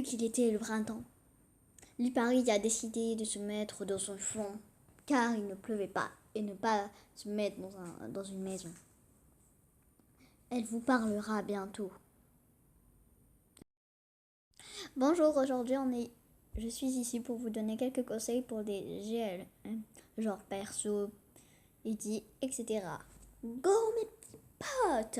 vu qu'il était le printemps, Paris a décidé de se mettre dans son fond, car il ne pleuvait pas, et ne pas se mettre dans une maison. Elle vous parlera bientôt. Bonjour, aujourd'hui je suis ici pour vous donner quelques conseils pour des GL, genre perso, ID, etc. Go mes petits potes!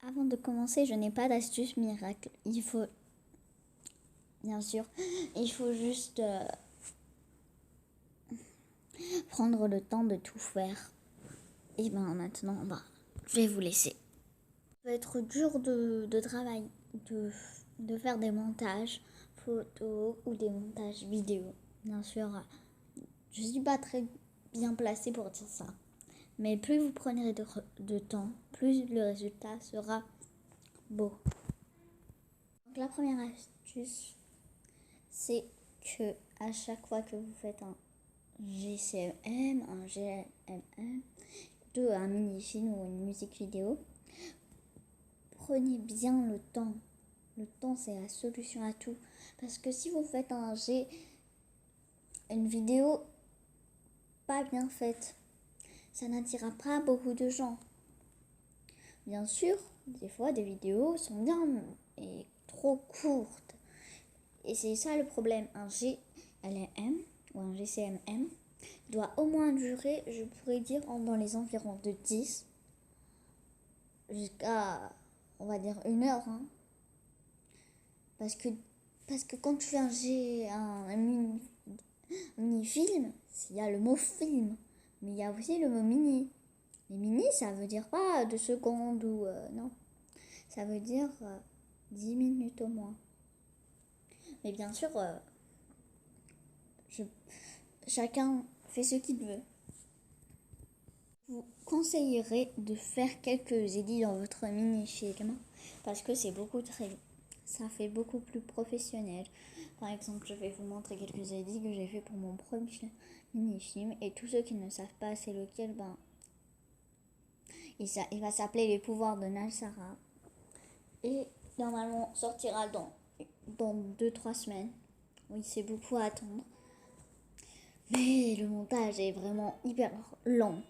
Avant de commencer, je n'ai pas d'astuce miracle. Il faut juste prendre le temps de tout faire. Et maintenant, je vais vous laisser. Ça va être dur de travailler, de faire des montages photos ou des montages vidéo. Bien sûr, je ne suis pas très bien placée pour dire ça. Mais plus vous prenez de temps, plus le résultat sera beau. Donc la première astuce, c'est que à chaque fois que vous faites un GCM, un GLM, un mini-film ou une musique vidéo, prenez bien le temps. Le temps, c'est la solution à tout. Parce que si vous faites une vidéo pas bien faite, ça n'attirera pas beaucoup de gens. Bien sûr, des fois, des vidéos sont bien et trop courtes. Et c'est ça le problème. Un GLM ou un GCMM doit au moins durer, je pourrais dire, dans les environs de 10 jusqu'à, on va dire, 1 heure. Parce que quand tu fais un mini-film, il y a le mot film, mais il y a aussi le mot mini. Les mini, ça veut dire pas 2 secondes ou non. Ça veut dire 10 minutes au moins. Mais bien sûr, chacun fait ce qu'il veut. Vous conseillerez de faire quelques édits dans votre mini-film parce que ça fait beaucoup plus professionnel. Par exemple, je vais vous montrer quelques édits que j'ai fait pour mon premier mini-film et tous ceux qui ne savent pas c'est lequel, il va s'appeler Les pouvoirs de Nalsara et normalement sortira dans 2-3 semaines. Oui, c'est beaucoup à attendre. Mais le montage est vraiment hyper long.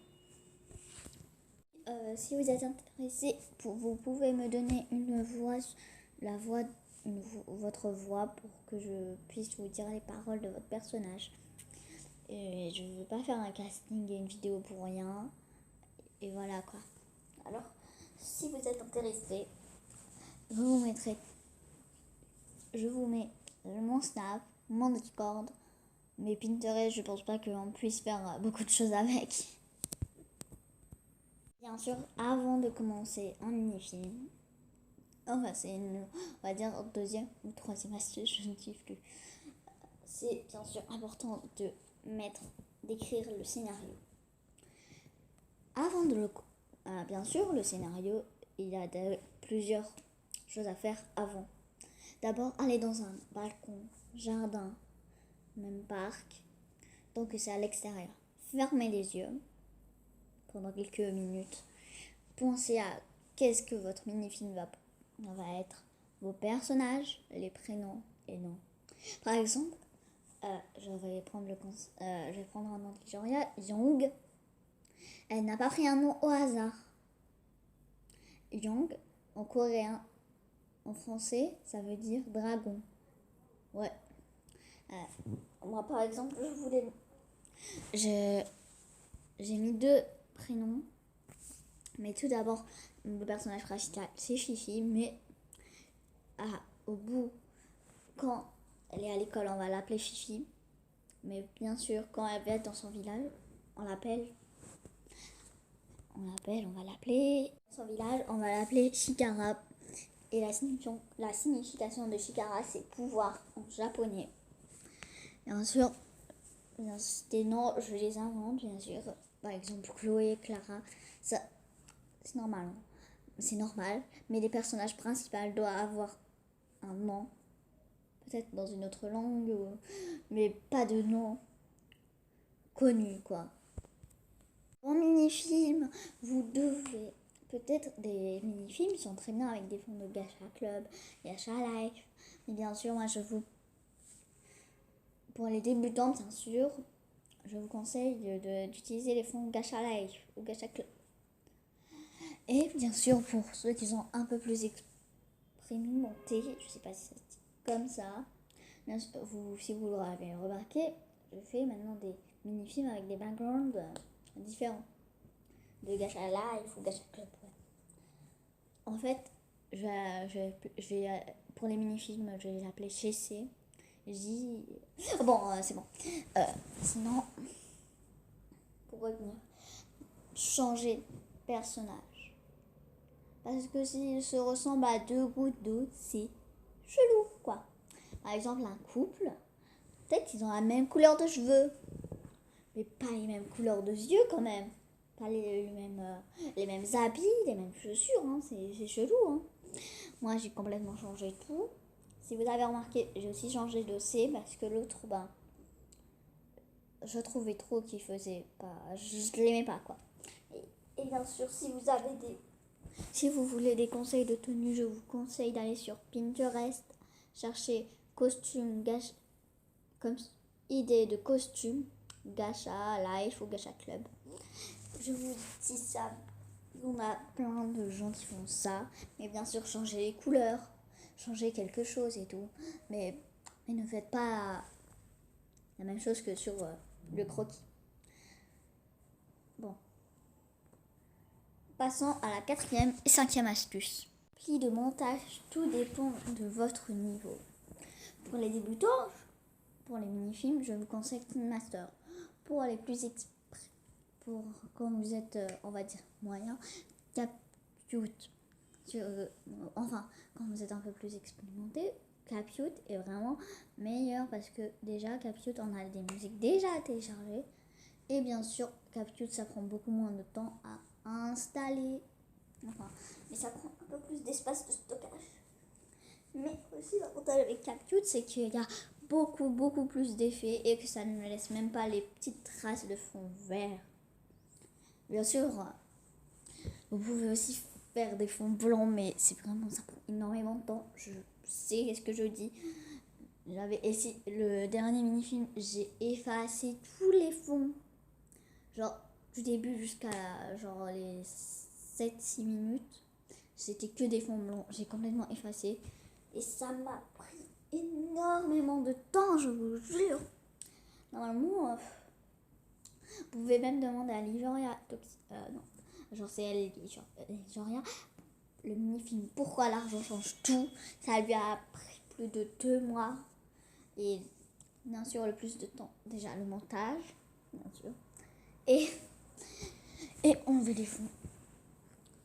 Si vous êtes intéressé, vous pouvez me donner votre voix pour que je puisse vous dire les paroles de votre personnage. Et je ne veux pas faire un casting et une vidéo pour rien. Et voilà quoi. Alors, si vous êtes intéressé, je vous mets mon Snap, mon Discord, mais Pinterest, je pense pas qu'on puisse faire beaucoup de choses avec. Bien sûr, avant de commencer un mini-film, on va dire deuxième ou troisième astuce, je ne sais plus. C'est bien sûr important d'écrire le scénario. Bien sûr, le scénario, il y a plusieurs choses à faire avant. D'abord, aller dans un balcon, jardin, même parc. Donc c'est à l'extérieur. Fermez les yeux pendant quelques minutes. Pensez à qu'est-ce que votre mini-film va être. Vos personnages, les prénoms et noms. Par exemple, je vais prendre un nom de genre Young. Elle n'a pas pris un nom au hasard. Young, en coréen, en français, ça veut dire dragon. Ouais. Moi, par exemple, j'ai mis 2 prénoms. Mais tout d'abord, le personnage principal, c'est Fifi. Mais au bout, quand elle est à l'école, on va l'appeler Fifi. Mais bien sûr, quand elle va être dans son village, on va l'appeler dans son village, on va l'appeler Shikara. Et la signification de Shikara, c'est pouvoir en japonais. Bien sûr, des noms, je les invente, bien sûr. Par exemple, Chloé, Clara, ça, c'est normal. C'est normal, mais les personnages principaux doivent avoir un nom, peut-être dans une autre langue, mais pas de nom connu, quoi. En mini-film, vous devez... Peut-être des mini-films sont très bien avec des fonds de Gacha Club, Gacha Life. Mais bien sûr, moi, je vous Pour les débutants, bien sûr, je vous conseille d'utiliser les fonds Gacha Life ou Gacha Club. Et bien sûr, pour ceux qui sont un peu plus expérimentés, je sais pas si ça se dit comme ça, bien sûr, si vous l'avez remarqué, je fais maintenant des mini-films avec des backgrounds différents de Gacha Life ou Gacha Club. Ouais. En fait, pour les mini-films, je vais les appeler CC. Bon, c'est bon. Sinon, pour revenir, changer de personnage. Parce que s'il se ressemble à 2 gouttes d'eau, c'est chelou, quoi. Par exemple, un couple, peut-être qu'ils ont la même couleur de cheveux, mais pas les mêmes couleurs de yeux quand même. Pas les mêmes habits, les mêmes chaussures, hein. C'est chelou, hein. Moi, j'ai complètement changé tout. Si vous avez remarqué, j'ai aussi changé de C parce que l'autre, je trouvais trop qu'il faisait pas... Je l'aimais pas, quoi. Et bien sûr, si vous voulez des conseils de tenue, je vous conseille d'aller sur Pinterest, chercher costume, comme idée de costume, Gacha Life ou Gacha Club. Je vous dis ça, on a plein de gens qui font ça, mais bien sûr changer les couleurs, changer quelque chose et tout, mais ne faites pas la même chose que sur le croquis. Bon. Passons à la 4e et 5e astuce. Pli de montage, tout dépend de votre niveau. Pour les débutants, pour les mini-films, je vous conseille KineMaster. Pour les plus pour quand vous êtes, on va dire, moyen, CapCute. Enfin, quand vous êtes un peu plus expérimenté, CapCute est vraiment meilleur parce que déjà, CapCute, on a des musiques déjà téléchargées. Et bien sûr, CapCute, ça prend beaucoup moins de temps à installer. Enfin, mais ça prend un peu plus d'espace de stockage. Mais aussi, l'avantage avec CapCute, c'est qu'il y a beaucoup plus d'effets et que ça ne laisse même pas les petites traces de fond vert. Bien sûr, vous pouvez aussi faire des fonds blancs, mais c'est vraiment, ça prend énormément de temps. Je sais ce que je dis. J'avais essayé le dernier mini-film, j'ai effacé tous les fonds. Genre, du début jusqu'à genre les 7-6 minutes, c'était que des fonds blancs. J'ai complètement effacé. Et ça m'a pris énormément de temps, je vous jure. Normalement, vous pouvez même demander à Ligeria, non, genre c'est elle, Ligeria, le mini-film Pourquoi l'argent change tout. Ça lui a pris plus de 2 mois. Et bien sûr, le plus de temps, déjà le montage, bien sûr. Et enlever les fonds.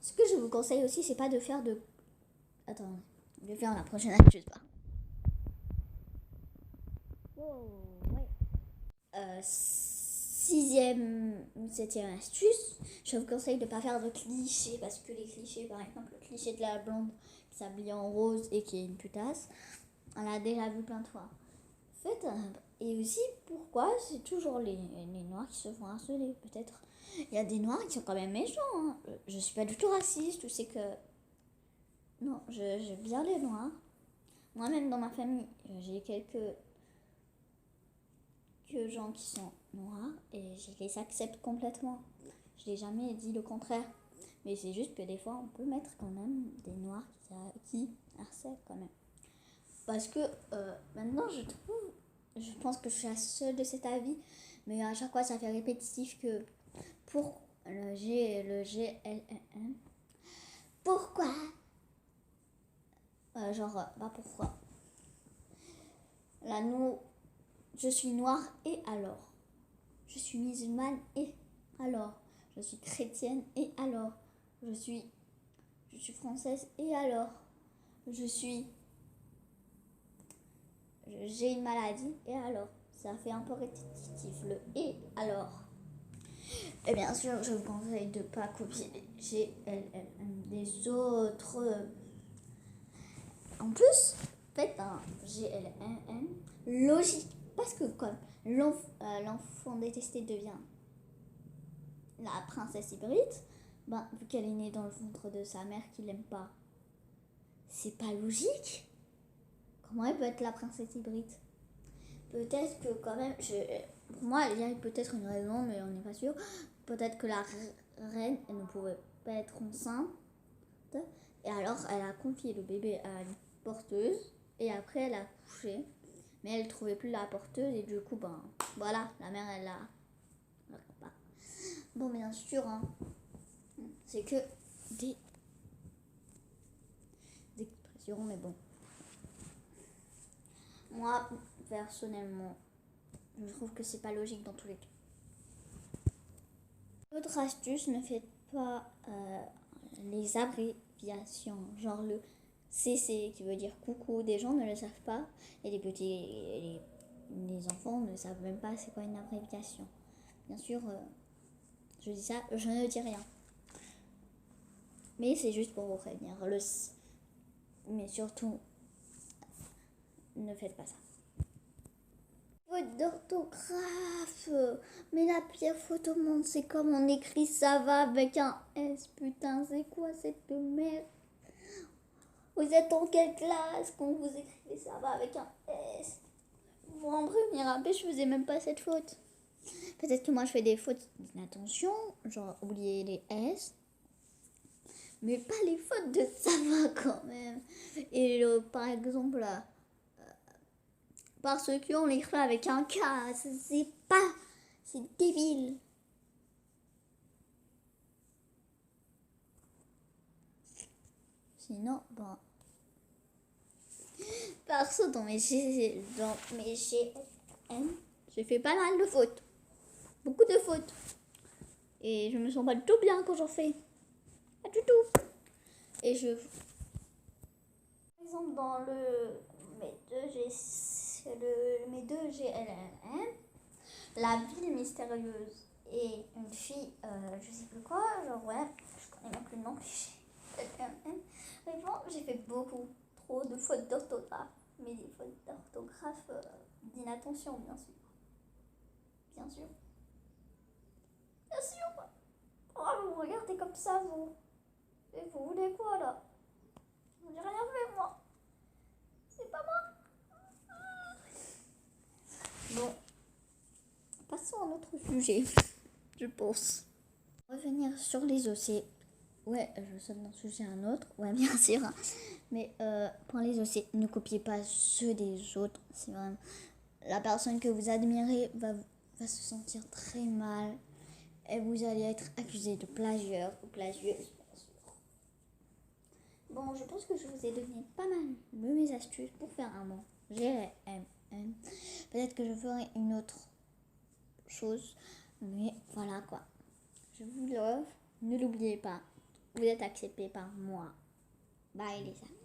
Ce que je vous conseille aussi, c'est pas de faire de... Attends, je vais faire la prochaine astuce. Wow, ouais. 6e ou 7e astuce, je vous conseille de ne pas faire de clichés parce que les clichés, par exemple, le cliché de la blonde qui s'habille en rose et qui est une putasse, on l'a déjà vu plein de fois. En fait, et aussi, pourquoi c'est toujours les noirs qui se font harceler? Peut-être il y a des noirs qui sont quand même méchants. Hein. Je suis pas du tout raciste, je sais que... Non, j'aime bien les noirs. Moi-même, dans ma famille, j'ai quelques gens qui sont noirs et je les accepte complètement. Je n'ai jamais dit le contraire. Mais c'est juste que des fois, on peut mettre quand même des noirs qui harcèlent quand même. Parce que maintenant, je pense que je suis la seule de cet avis, mais à chaque fois, ça fait répétitif que pour le GLN, pourquoi pourquoi je suis noire et alors je suis musulmane et alors je suis chrétienne et alors je suis française et alors j'ai une maladie et alors ça fait un peu répétitif le et alors. Et bien sûr, je vous conseille de ne pas copier les GLLM des autres. En plus, faites un GLLM logique. Parce que comme l'enfant détesté devient la princesse hybride, vu qu'elle est née dans le ventre de sa mère qui l'aime pas, c'est pas logique. Comment elle peut être la princesse hybride? peut-être que quand même, pour moi, il y a peut-être une raison, mais on n'est pas sûr. Peut-être que la reine, elle ne pouvait pas être enceinte. Et alors, elle a confié le bébé à une porteuse. Et après, elle a couché. Mais elle ne trouvait plus la porteuse. Et du coup, ben, voilà, la mère, elle a... Bon, bien sûr, hein, c'est que des expressions, mais bon. Moi, personnellement, je trouve que c'est pas logique dans tous les cas. Autre astuce, ne faites pas les abréviations, genre le CC qui veut dire coucou. Des gens ne le savent pas et les enfants ne savent même pas c'est quoi une abréviation. Bien sûr, je dis ça, je ne dis rien. Mais c'est juste pour vous prévenir. Mais surtout, ne faites pas ça. Faute d'orthographe. Mais la pire faute au monde, c'est comme on écrit ça va avec un S. Putain, c'est quoi cette merde? Vous êtes en quelle classe quand vous écrivez ça va avec un S? Moi, en première appel, je faisais même pas cette faute. Peut-être que moi, je fais des fautes d'inattention, genre oublier les S. Mais pas les fautes de ça va quand même. Et par exemple, parce qu'on l'écrit avec un K, c'est pas... C'est débile. Sinon, bon... Perso, dans mes GM, j'ai fait pas mal de fautes. Beaucoup de fautes. Et je me sens pas du tout bien quand j'en fais. Pas du tout. Et par exemple, dans mes deux GLM, la ville mystérieuse et une fille, je sais plus quoi, genre ouais, je connais même plus le nom mais bon, j'ai fait beaucoup trop de fautes d'orthographe, mais des fautes d'orthographe d'inattention, bien sûr. Bien sûr. Bien sûr. Oh, vous regardez comme ça, vous. Et vous voulez quoi, là? J'ai rien fait, moi. C'est pas moi. Bon. Passons à un autre sujet, je pense. Revenir sur les OC. Ouais, je saute d'un sujet à un autre. Ouais, bien sûr. Mais pour les OC, ne copiez pas ceux des autres. C'est vraiment... La personne que vous admirez va se sentir très mal. Et vous allez être accusé de plagieur ou plagieuse. Bon, je pense que je vous ai donné pas mal de mes astuces pour faire un mot. GMM. Peut-être que je ferai une autre chose. Mais voilà quoi. Je vous love. Ne l'oubliez pas. Vous êtes accepté par moi. Bye les amis.